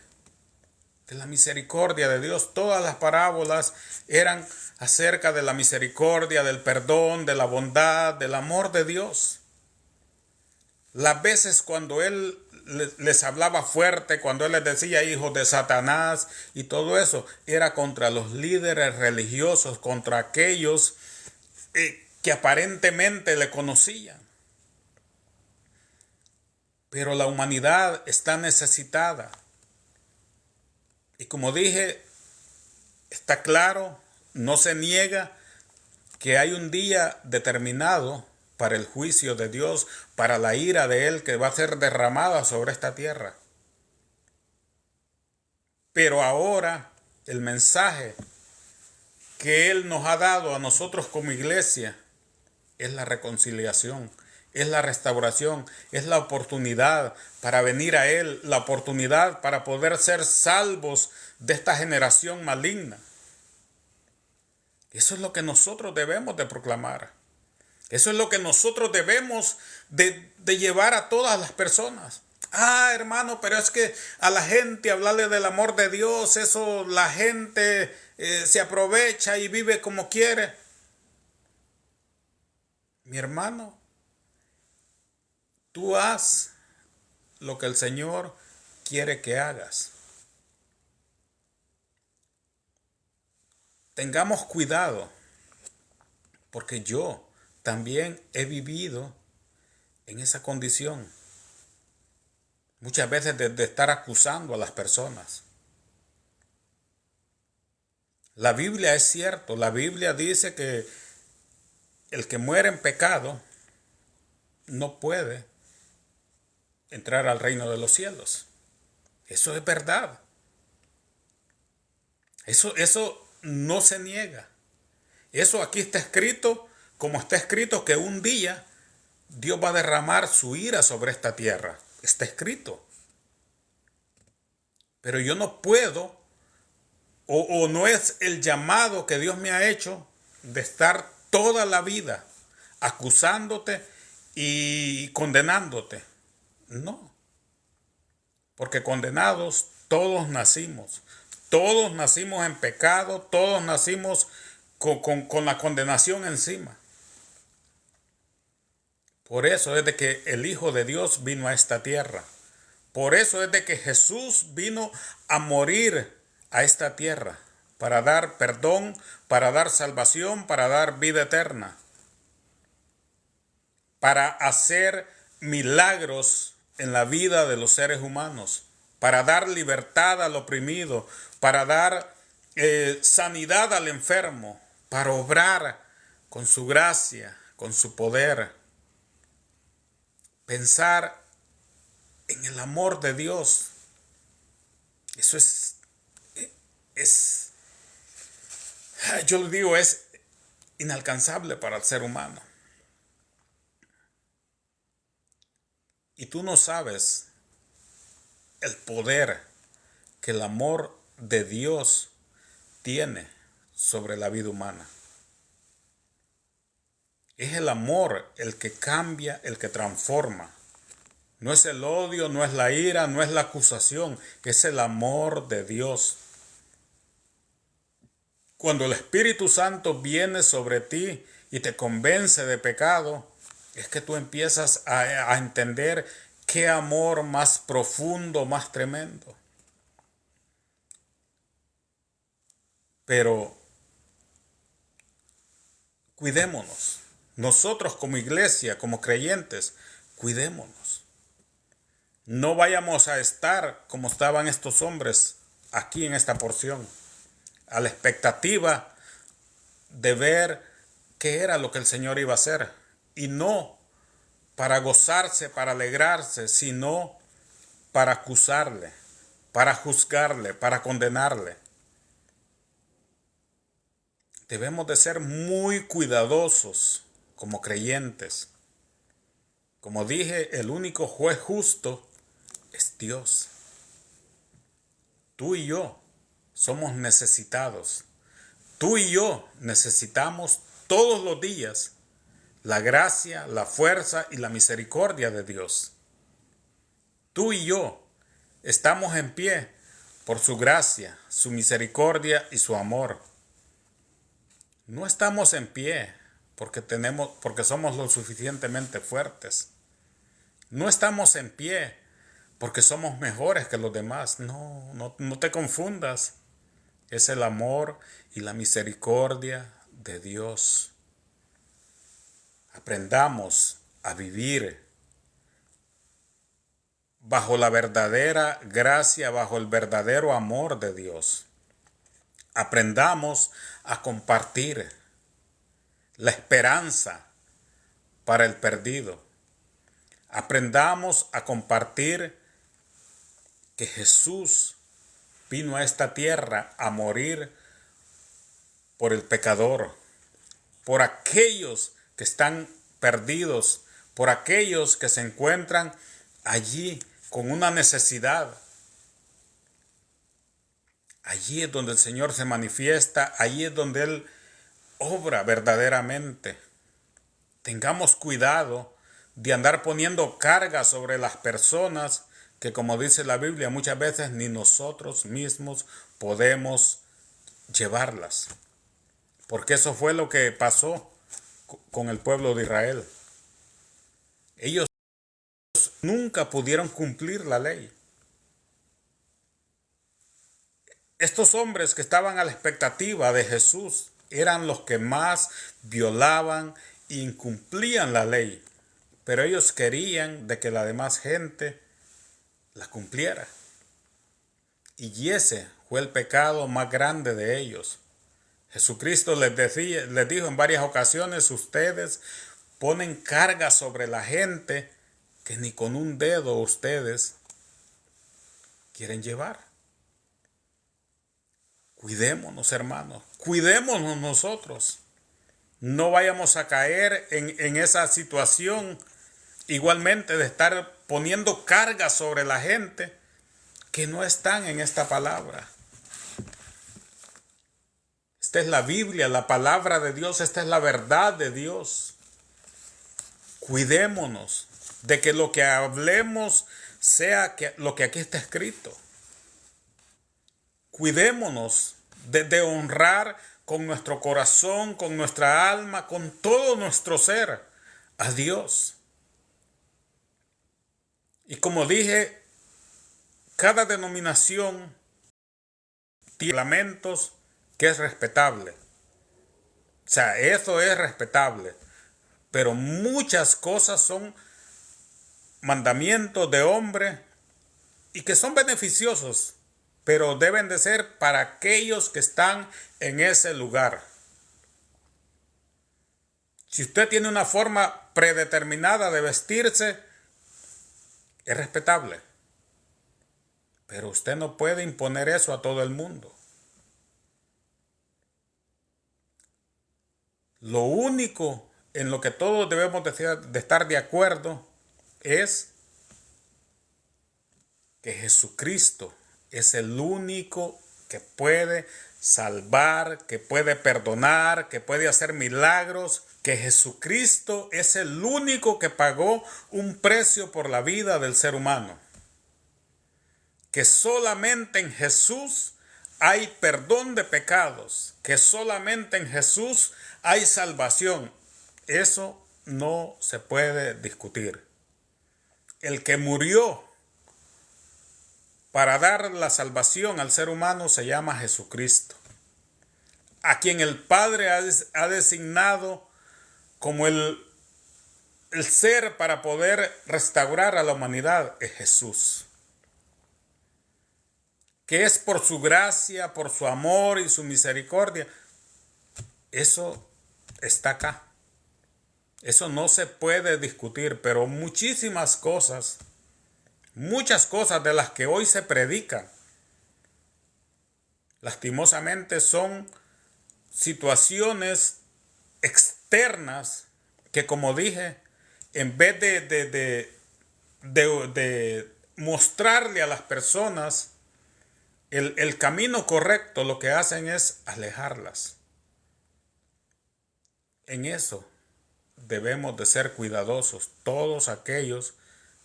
de la misericordia de Dios. Todas las parábolas eran acerca de la misericordia, del perdón, de la bondad, del amor de Dios. Las veces cuando Él les hablaba fuerte, cuando Él les decía hijos de Satanás y todo eso, era contra los líderes religiosos, contra aquellos que aparentemente le conocían. Pero la humanidad está necesitada. Y como dije, está claro, no se niega que hay un día determinado para el juicio de Dios, para la ira de Él que va a ser derramada sobre esta tierra. Pero ahora el mensaje que Él nos ha dado a nosotros como iglesia es la reconciliación, es la restauración, es la oportunidad para venir a Él, la oportunidad para poder ser salvos de esta generación maligna. Eso es lo que nosotros debemos de proclamar. Eso es lo que nosotros debemos de llevar a todas las personas. Ah, hermano, pero es que a la gente hablarle del amor de Dios, eso la gente se aprovecha y vive como quiere. Mi hermano, tú haz lo que el Señor quiere que hagas. Tengamos cuidado, porque yo también he vivido en esa condición. Muchas veces de estar acusando a las personas. La Biblia es cierto, la Biblia dice que el que muere en pecado no puede entrar al reino de los cielos. Eso es verdad. Eso no se niega. Eso aquí está escrito, como está escrito que un día Dios va a derramar su ira sobre esta tierra. Está escrito. Pero yo no puedo, o no es el llamado que Dios me ha hecho de estar toda la vida acusándote y condenándote. No. Porque condenados todos nacimos. Todos nacimos en pecado, todos nacimos con la condenación encima. Por eso es de que el Hijo de Dios vino a esta tierra. Por eso es de que Jesús vino a morir a esta tierra. para dar perdón, para dar salvación, para dar vida eterna, para hacer milagros en la vida de los seres humanos, para dar libertad al oprimido, para dar sanidad al enfermo, para obrar con su gracia, con su poder. Pensar en el amor de Dios. Eso es, yo le digo, es inalcanzable para el ser humano. Y tú no sabes el poder que el amor de Dios tiene sobre la vida humana. Es el amor el que cambia, el que transforma. No es el odio, no es la ira, no es la acusación, es el amor de Dios. Cuando el Espíritu Santo viene sobre ti y te convence de pecado, es que tú empiezas a entender qué amor más profundo, más tremendo. Pero cuidémonos. Nosotros como iglesia, como creyentes, cuidémonos. No vayamos a estar como estaban estos hombres aquí en esta porción, a la expectativa de ver qué era lo que el Señor iba a hacer. Y no para gozarse, para alegrarse, sino para acusarle, para juzgarle, para condenarle. Debemos de ser muy cuidadosos como creyentes. Como dije, el único juez justo es Dios. Tú y yo somos necesitados. Tú y yo necesitamos todos los días la gracia, la fuerza y la misericordia de Dios. Tú y yo estamos en pie por su gracia, su misericordia y su amor. No estamos en pie porque somos lo suficientemente fuertes. No estamos en pie porque somos mejores que los demás. No te confundas. Es el amor y la misericordia de Dios. Aprendamos a vivir bajo la verdadera gracia, bajo el verdadero amor de Dios. Aprendamos a compartir la esperanza para el perdido. Aprendamos a compartir que Jesús vino a esta tierra a morir por el pecador, por aquellos que están perdidos, por aquellos que se encuentran allí con una necesidad. Allí es donde el Señor se manifiesta, allí es donde Él obra verdaderamente. Tengamos cuidado de andar poniendo carga sobre las personas que, como dice la Biblia, muchas veces ni nosotros mismos podemos llevarlas. Porque eso fue lo que pasó con el pueblo de Israel. Ellos nunca pudieron cumplir la ley. Estos hombres que estaban a la expectativa de Jesús eran los que más violaban e incumplían la ley. Pero ellos querían de que la demás gente la cumpliera. Y ese fue el pecado más grande de ellos. Jesucristo les dijo en varias ocasiones: ustedes ponen carga sobre la gente que ni con un dedo ustedes quieren llevar. Cuidémonos, hermanos, cuidémonos nosotros. No vayamos a caer en esa situación igualmente de estar poniendo carga sobre la gente que no están en esta palabra. Esta es la Biblia, la palabra de Dios, esta es la verdad de Dios. Cuidémonos de que lo que hablemos sea lo que aquí está escrito. Cuidémonos de honrar con nuestro corazón, con nuestra alma, con todo nuestro ser a Dios. Y como dije, cada denominación tiene reglamentos que es respetable. O sea, eso es respetable. Pero muchas cosas son mandamientos de hombre y que son beneficiosos, pero deben de ser para aquellos que están en ese lugar. Si usted tiene una forma predeterminada de vestirse, es respetable. Pero usted no puede imponer eso a todo el mundo. Lo único en lo que todos debemos de estar de acuerdo es que Jesucristo es el único que puede salvar, que puede perdonar, que puede hacer milagros, que Jesucristo es el único que pagó un precio por la vida del ser humano. Que solamente en Jesús hay perdón de pecados, que solamente en Jesús hay salvación. Eso no se puede discutir. El que murió para dar la salvación al ser humano se llama Jesucristo, a quien el Padre ha designado como el ser para poder restaurar a la humanidad es Jesús. Que es por su gracia, por su amor y su misericordia. Eso está acá. Eso no se puede discutir, pero muchas cosas de las que hoy se predican, lastimosamente son situaciones externas que, como dije, en vez de mostrarle a las personas el camino correcto, lo que hacen es alejarlas. En eso debemos de ser cuidadosos todos aquellos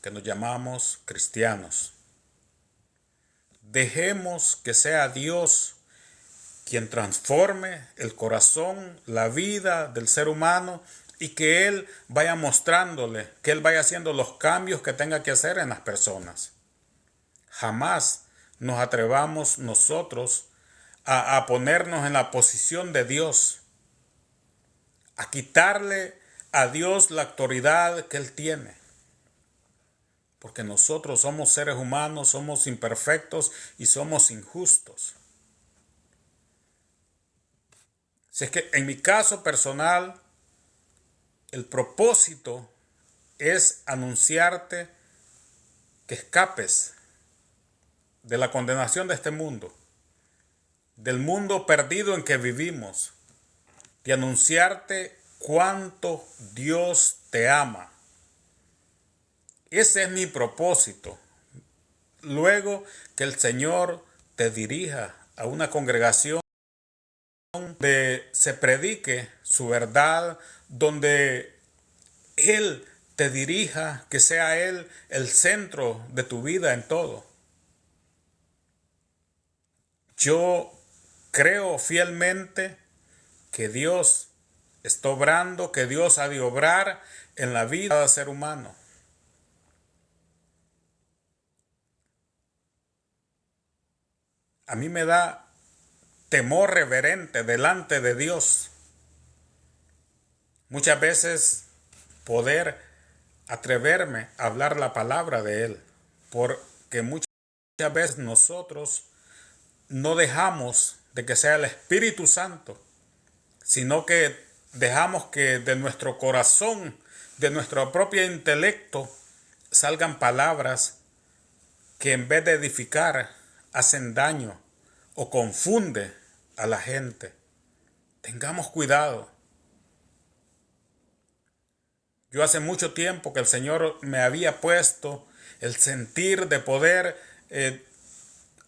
que nos llamamos cristianos. Dejemos que sea Dios quien transforme el corazón, la vida del ser humano y que Él vaya mostrándole, que Él vaya haciendo los cambios que tenga que hacer en las personas. Jamás nos atrevamos nosotros a ponernos en la posición de Dios, a quitarle a Dios la autoridad que Él tiene. Porque nosotros somos seres humanos, somos imperfectos y somos injustos. Si es que en mi caso personal, el propósito es anunciarte que escapes de la condenación de este mundo, del mundo perdido en que vivimos, de anunciarte cuánto Dios te ama. Ese es mi propósito. Luego que el Señor te dirija a una congregación donde se predique su verdad, donde Él te dirija, que sea Él el centro de tu vida en todo. Yo creo fielmente que Dios está obrando, que Dios ha de obrar en la vida de cada ser humano. A mí me da temor reverente delante de Dios. Muchas veces poder atreverme a hablar la palabra de Él, porque muchas veces nosotros no dejamos de que sea el Espíritu Santo, sino que dejamos que de nuestro corazón, de nuestro propio intelecto, salgan palabras que en vez de edificar hacen daño o confunde a la gente. Tengamos cuidado. Yo hace mucho tiempo que el Señor me había puesto el sentir de poder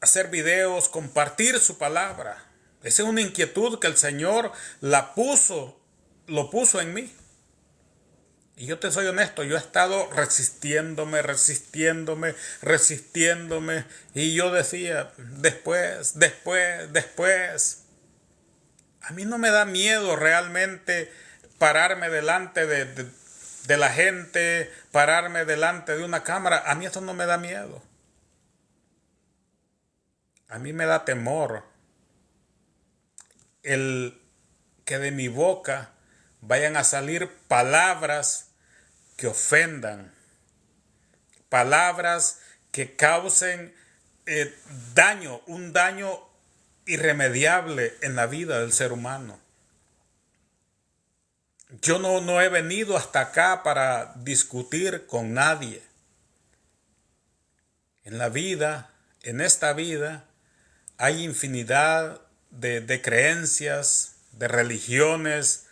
hacer videos, compartir su palabra. Esa es una inquietud que el Señor lo puso en mí. Y yo te soy honesto, yo he estado resistiéndome. Y yo decía, después. A mí no me da miedo realmente pararme delante de la gente, pararme delante de una cámara. A mí esto no me da miedo. A mí me da temor el que de mi boca vayan a salir palabras que ofendan, palabras que causen daño, un daño irremediable en la vida del ser humano. Yo no he venido hasta acá para discutir con nadie. En la vida, en esta vida, hay infinidad de creencias, de religiones,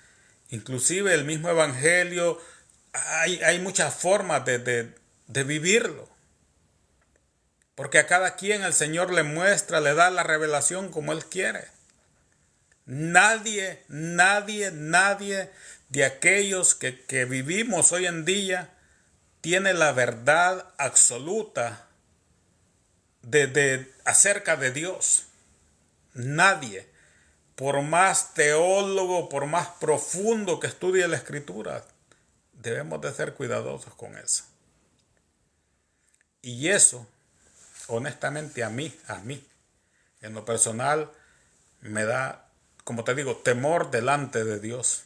inclusive el mismo evangelio, hay muchas formas de vivirlo. Porque a cada quien el Señor le muestra, le da la revelación como Él quiere. Nadie de aquellos que vivimos hoy en día tiene la verdad absoluta acerca de Dios. Nadie. Por más teólogo, por más profundo que estudie la Escritura, debemos de ser cuidadosos con eso. Y eso, honestamente, a mí, en lo personal, me da, como te digo, temor delante de Dios.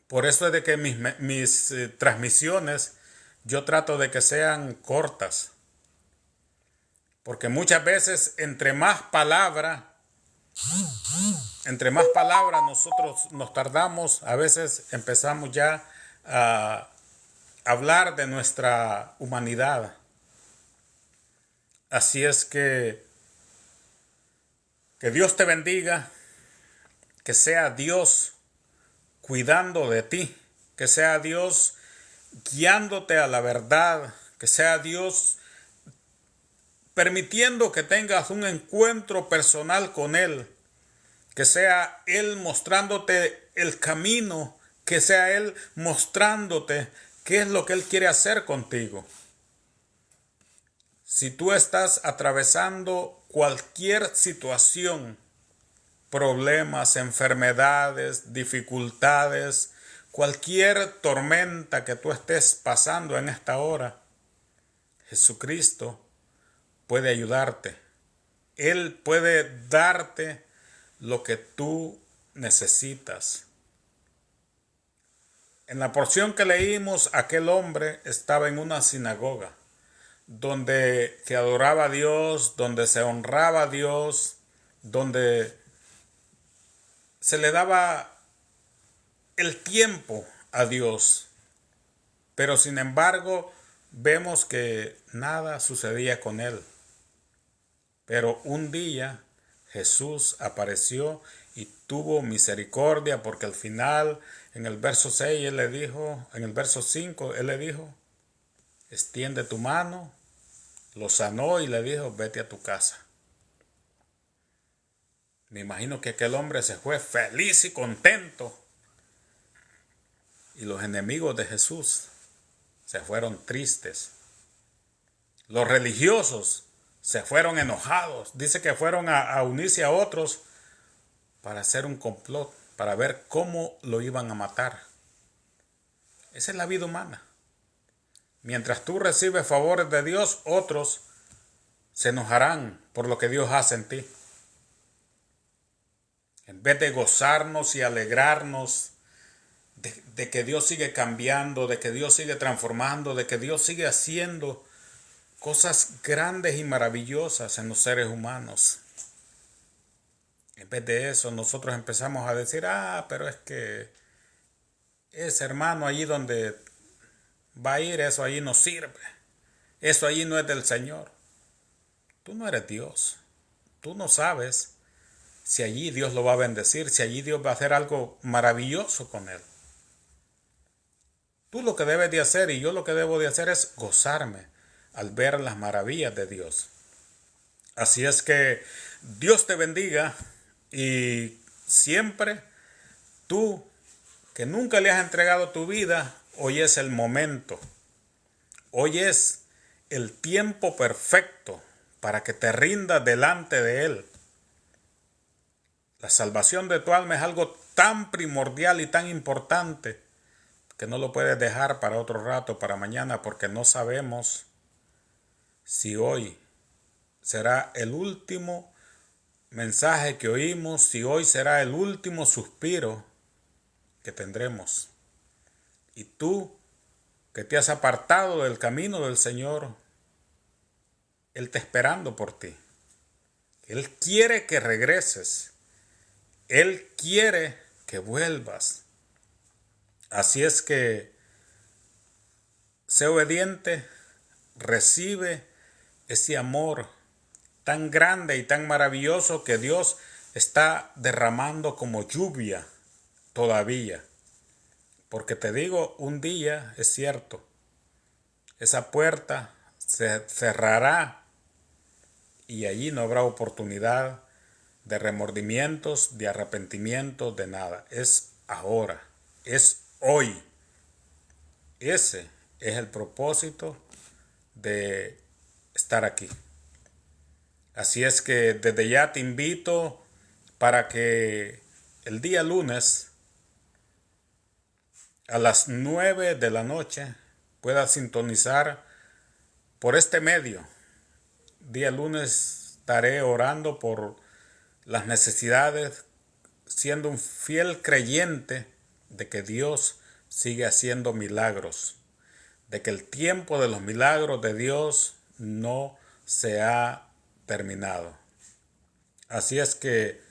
Por eso es de que mis transmisiones yo trato de que sean cortas. Porque muchas veces entre más palabras nosotros nos tardamos, a veces empezamos ya a hablar de nuestra humanidad. Así es que Dios te bendiga, que sea Dios cuidando de ti, que sea Dios guiándote a la verdad, que sea Dios permitiendo que tengas un encuentro personal con Él, que sea Él mostrándote el camino, que sea Él mostrándote qué es lo que Él quiere hacer contigo. Si tú estás atravesando cualquier situación, problemas, enfermedades, dificultades, cualquier tormenta que tú estés pasando en esta hora, Jesucristo puede ayudarte. Él puede darte lo que tú necesitas. En la porción que leímos, aquel hombre estaba en una sinagoga donde se adoraba a Dios, donde se honraba a Dios, donde se le daba el tiempo a Dios. Pero sin embargo, vemos que nada sucedía con él. Pero un día Jesús apareció y tuvo misericordia, porque al final, en el verso 6, Él le dijo, en el verso 5, Él le dijo, extiende tu mano, lo sanó y le dijo, vete a tu casa. Me imagino que aquel hombre se fue feliz y contento. Y los enemigos de Jesús se fueron tristes. Los religiosos se fueron enojados. Dice que fueron a unirse a otros para hacer un complot, para ver cómo lo iban a matar. Esa es la vida humana. Mientras tú recibes favores de Dios, otros se enojarán por lo que Dios hace en ti. En vez de gozarnos y alegrarnos de que Dios sigue cambiando, de que Dios sigue transformando, de que Dios sigue haciendo cosas grandes y maravillosas en los seres humanos. En vez de eso, nosotros empezamos a decir, pero es que ese hermano allí donde va a ir, eso allí no sirve. Eso allí no es del Señor. Tú no eres Dios. Tú no sabes si allí Dios lo va a bendecir, si allí Dios va a hacer algo maravilloso con él. Tú lo que debes de hacer y yo lo que debo de hacer es gozarme al ver las maravillas de Dios. Así es que Dios te bendiga y siempre tú que nunca le has entregado tu vida, hoy es el momento. Hoy es el tiempo perfecto para que te rindas delante de Él. La salvación de tu alma es algo tan primordial y tan importante que no lo puedes dejar para otro rato, para mañana, porque no sabemos si hoy será el último mensaje que oímos, si hoy será el último suspiro que tendremos. Y tú, que te has apartado del camino del Señor, Él está esperando por ti. Él quiere que regreses. Él quiere que vuelvas. Así es que sé obediente, recibe ese amor tan grande y tan maravilloso que Dios está derramando como lluvia todavía. Porque te digo, un día es cierto, esa puerta se cerrará y allí no habrá oportunidad de remordimientos, de arrepentimiento, de nada. Es ahora, es hoy. Ese es el propósito de estar aquí. Así es que desde ya te invito para que el día lunes a las 9 de la noche puedas sintonizar por este medio. Día lunes estaré orando por las necesidades, siendo un fiel creyente de que Dios sigue haciendo milagros, de que el tiempo de los milagros de Dios no se ha terminado. Así es que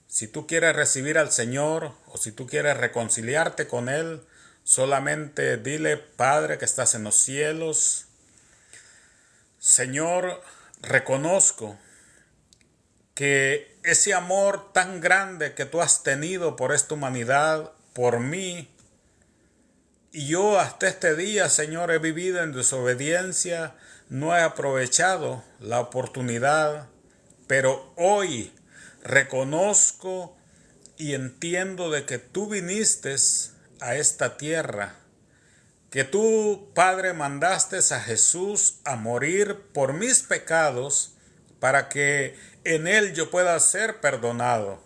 si tú quieres recibir al Señor o si tú quieres reconciliarte con Él, solamente dile: Padre que estás en los cielos, Señor, reconozco que ese amor tan grande que tú has tenido por esta humanidad, por mí, y yo hasta este día, Señor, he vivido en desobediencia, no he aprovechado la oportunidad, pero hoy reconozco y entiendo de que tú viniste a esta tierra, que tú, Padre, mandaste a Jesús a morir por mis pecados para que en Él yo pueda ser perdonado.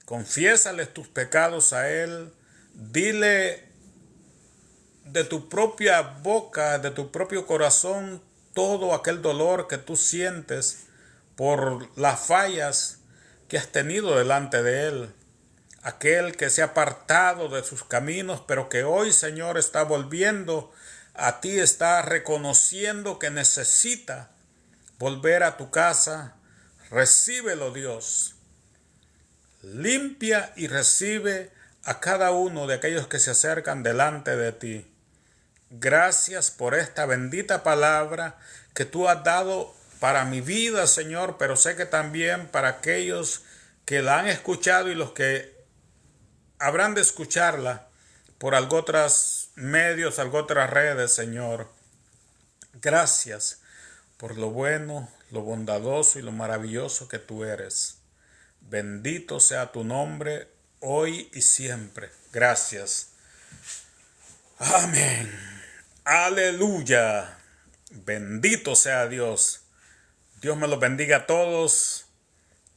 Confiésales tus pecados a Él, dile de tu propia boca, de tu propio corazón, todo aquel dolor que tú sientes por las fallas que has tenido delante de Él. Aquel que se ha apartado de sus caminos, pero que hoy, Señor, está volviendo a ti, está reconociendo que necesita volver a tu casa. Recíbelo, Dios. Limpia y recibe a cada uno de aquellos que se acercan delante de ti. Gracias por esta bendita palabra que tú has dado para mi vida, Señor, pero sé que también para aquellos que la han escuchado y los que habrán de escucharla por algo otros medios, algo otras redes, Señor. Gracias por lo bueno, lo bondadoso y lo maravilloso que tú eres. Bendito sea tu nombre hoy y siempre. Gracias. Amén. Aleluya. Bendito sea Dios. Dios me los bendiga a todos.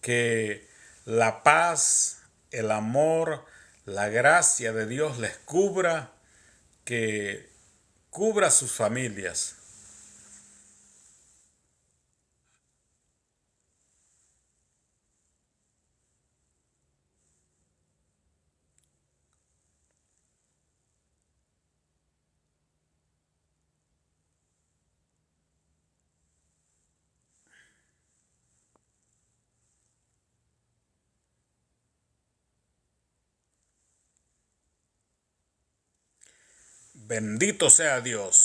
Que la paz, el amor, la gracia de Dios les cubra. Que cubra sus familias. Bendito sea Dios.